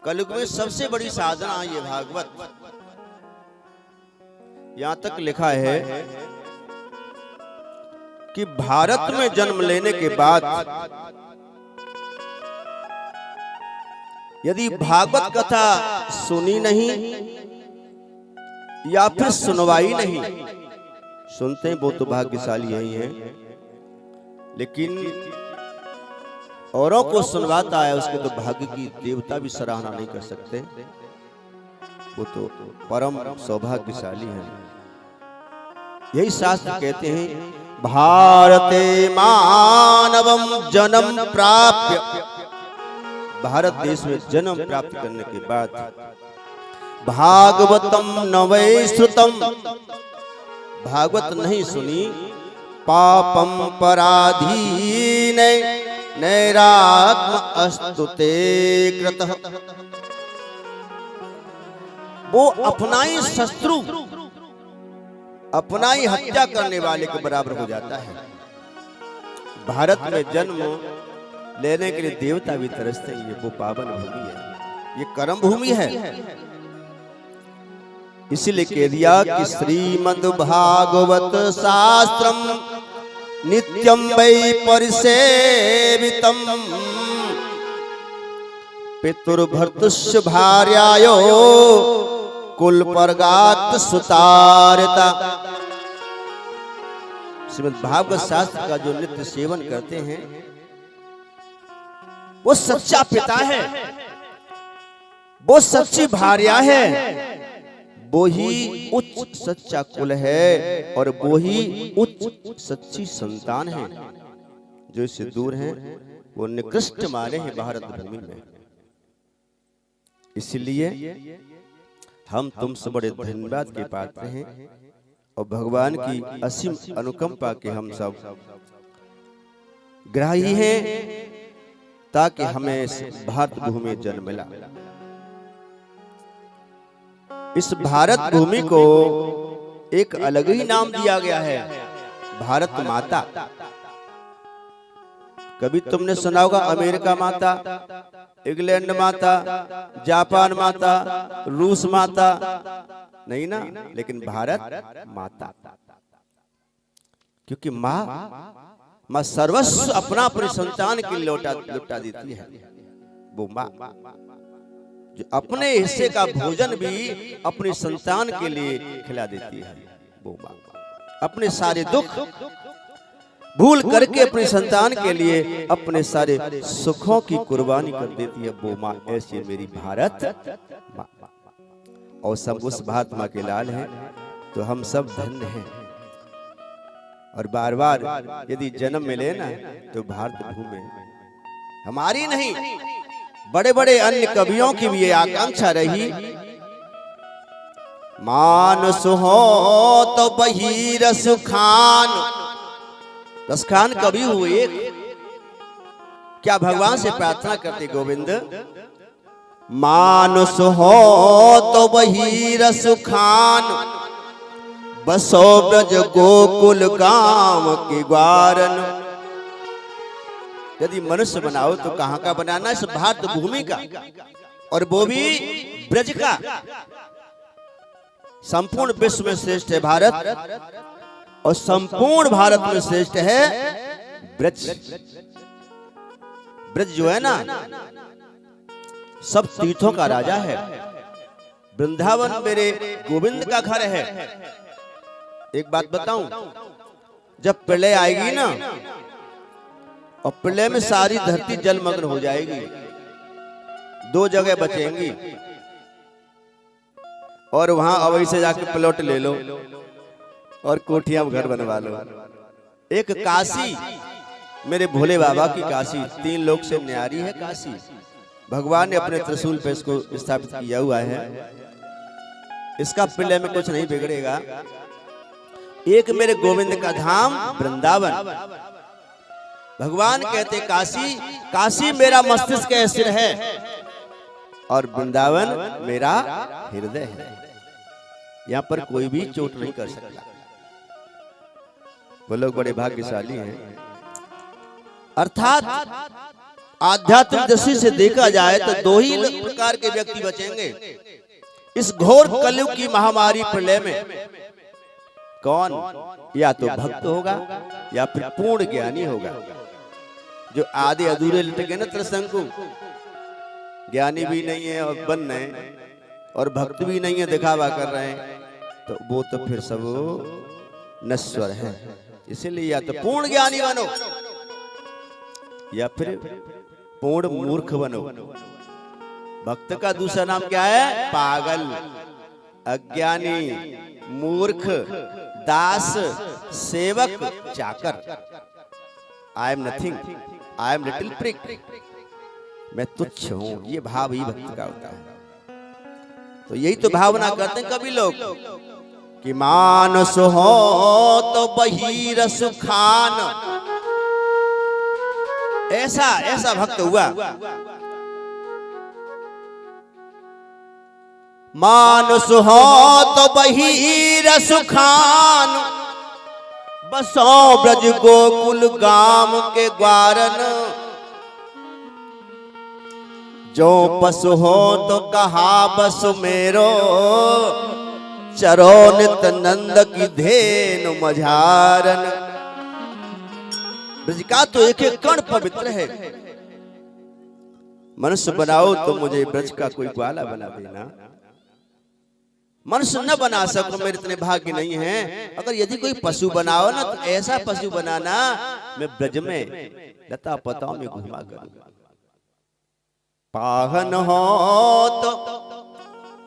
कलयुग में सबसे बड़ी साधना ये भागवत। यहां तक लिखा है कि भारत में जन्म लेने के बाद यदि भागवत कथा सुनी नहीं या फिर सुनवाई नहीं, सुनते हैं वो तो भाग्यशाली यही हैं, लेकिन औरों को सुनवाता है उसके तो भाग्य की देवता भी सराहना नहीं कर सकते, वो तो परम सौभाग्यशाली है। यही शास्त्र कहते हैं, भारते मानवम जन्म प्राप्य, भारत देश में जन्म प्राप्त करने के बाद भागवतम न वै श्रुतम, भागवत नहीं सुनी, पापम पराधीन नैरात्म अस्तुते कृतः, वो अपना ही शत्रु अपना ही हत्या करने वाले के बराबर हो जाता है। भारत में जन्म लेने के लिए देवता भी तरसते हैं, ये वो पावन भूमि है, ये कर्म भूमि है। इसीलिए कह दिया कि श्रीमद् भागवत शास्त्रम नित्यम वै परिसेवितम पितुर्भर्तुष्य भार्यायो कुल परगात सुतारता। श्रीमद् भागवत शास्त्र का जो नित्य सेवन करते हैं वो सच्चा पिता है, वो सच्ची भार्या है, वो ही उच्च सच्चा कुल है और वो ही उच्च सच्ची संतान है। जो इससे दूर हैं वो निकृष्ट माने हैं भारत भूमि में। इसलिए हम तुमसे बड़े धन्यवाद के पात्र हैं और भगवान की असीम अनुकंपा के हम सब ग्राही हैं, ताकि हमें इस भारत भूमि में जन्म मिला। इस भारत भूमि को एक अलग ही नाम दिया गया है, भारत माता। कभी तुमने सुना होगा अमेरिका माता, इंग्लैंड माता, जापान माता, रूस माता, नहीं ना, लेकिन भारत माता, क्योंकि माँ सर्वस्व अपना अपने संतान के लिए लौटा देती है। वो माँ जो अपने हिस्से का भोजन भी अपनी संतान के लिए खिला देती है, वो माँ अपने सारे दुख भूल करके अपनी संतान के लिए अपने सारे सुखों की कुर्बानी कर देती है, वो माँ। ऐसी मेरी भारत माँ, और सब उस भारत माँ के लाल हैं, तो हम सब धन्य हैं। और बार बार यदि जन्म मिले ना तो भारत भूमि हमारी नहीं, बड़े बड़े अन्य कवियों की भी ये आकांक्षा रही, मानस हो तो बही रस खान। रस खान कवि हुए, क्या भगवान से प्रार्थना करते गोविंद, मानस हो तो बही रस खान, बसो ब्रज गोकुल गाम की ग्वारन। यदि मनुष्य बनाओ तो कहां का बनाना, इस भारत भूमि का, और वो भी ब्रज का। संपूर्ण विश्व में श्रेष्ठ है भारत, और संपूर्ण भारत में श्रेष्ठ है ब्रज। ब्रज जो है ना सब तीर्थों का राजा है। वृंदावन मेरे गोविंद का घर है। एक बात बताऊं, जब प्रलय आएगी ना और प्रलय में सारी धरती जलमग्न हो जाएगी, दो जगह बचेंगी, और वहां अवैध से जाके प्लॉट ले लो और कोठियां घर बनवा लो। एक काशी, मेरे भोले बाबा की काशी, 3 लोक से न्यारी है काशी। भगवान ने अपने त्रिशूल पे इसको स्थापित किया हुआ है। इसका प्रलय में कुछ नहीं बिगड़ेगा। एक मेरे गोविंद का धाम वृंदावन। भगवान कहते काशी, काशी मेरा मस्तिष्क का सिर है और वृंदावन मेरा हृदय है। यहाँ पर कोई भी चोट नहीं कर सकता। वो लोग बड़े भाग्यशाली हैं। अर्थात आध्यात्मिक दृष्टि से देखा जाए तो दो ही प्रकार के व्यक्ति बचेंगे इस घोर कलयुग की महामारी प्रलय में। कौन? या तो भक्त होगा या फिर पूर्ण ज्ञानी होगा। जो आधे अधूरे लटके ना त्रिशंकु, ज्ञानी भी नहीं है और बन रहे और भक्त भी नहीं है, दिखावा कर रहे हैं, तो वो तो फिर सब नश्वर है। इसीलिए या तो पूर्ण ज्ञानी बनो या फिर पूर्ण मूर्ख बनो। भक्त का दूसरा नाम क्या है? पागल, अज्ञानी, मूर्ख, दास, सेवक, चाकर। I am nothing, I am little prick, मैं तुच्छ हूं। ये भाव ही भक्त का होता है। तो यही तो भावना करते हैं कभी लोग कि मानस हो तो बहिरस खान। ऐसा भक्त हुआ। मानस हो तो बहिरस खान, बसो ब्रज गोकुल गाम के ग्वारन। जो पशु हो तो कहा बस मेरो, चरो नित नंद की धेनु मझारन। ब्रज का तो एक एक कण पवित्र है। मनुष्य बनाओ तो मुझे ब्रज का कोई ग्वाला बना देना। मनुष्य न बना सको, मेरे इतने भाग्य नहीं है। अगर यदि कोई पशु बनाओ ना तो ऐसा पशु बनाना मैं ब्रज में लता पताओं में घुमा करूंगा। पाहन हो तो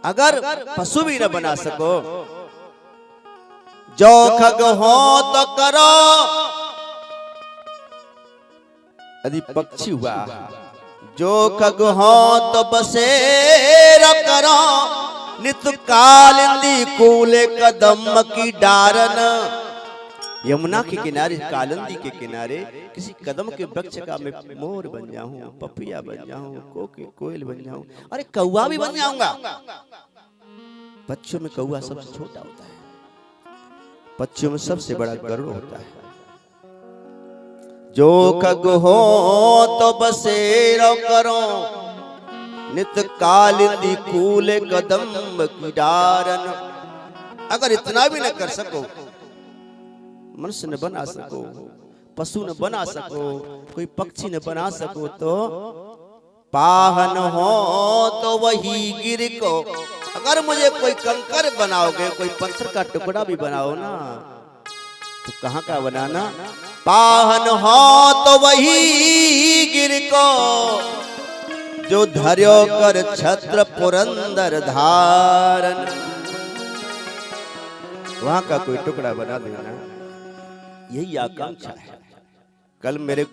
अगर पशु भी न बना सको, जो खग हो तो करो। यदि पक्षी हुआ, जो खग हो तो बसेरा करो। नित कालिंदी कूले कदम की डारन। यमुना के किनारे, कालिंदी के किनारे किसी कदम के वृक्ष का मैं मोर बन जाऊं, पपिया बन जाऊं, कोयल बन जाऊं, अरे कौवा भी बन जाऊंगा। पक्षियों में कौवा सबसे छोटा होता है, पक्षियों में सबसे बड़ा गरुड़ होता है। जो खग हो तो बसेरो करो, नित कालिंदी कूले कदम की डारन। अगर इतना भी न कर सको, मनुष्य न बना सको, पशु न बना सको, कोई पक्षी न बना सको, तो पाहन हो तो वही गिर को। अगर मुझे कोई कंकर बनाओगे, कोई पत्थर का टुकड़ा भी बनाओ ना, तो कहाँ का बनाना? पाहन हो तो वही गिर को, जो धर्यो कर छत्र पुरंदर धारन। वहां का कोई टुकड़ा बना देना, यही आकांक्षा है। कल मेरे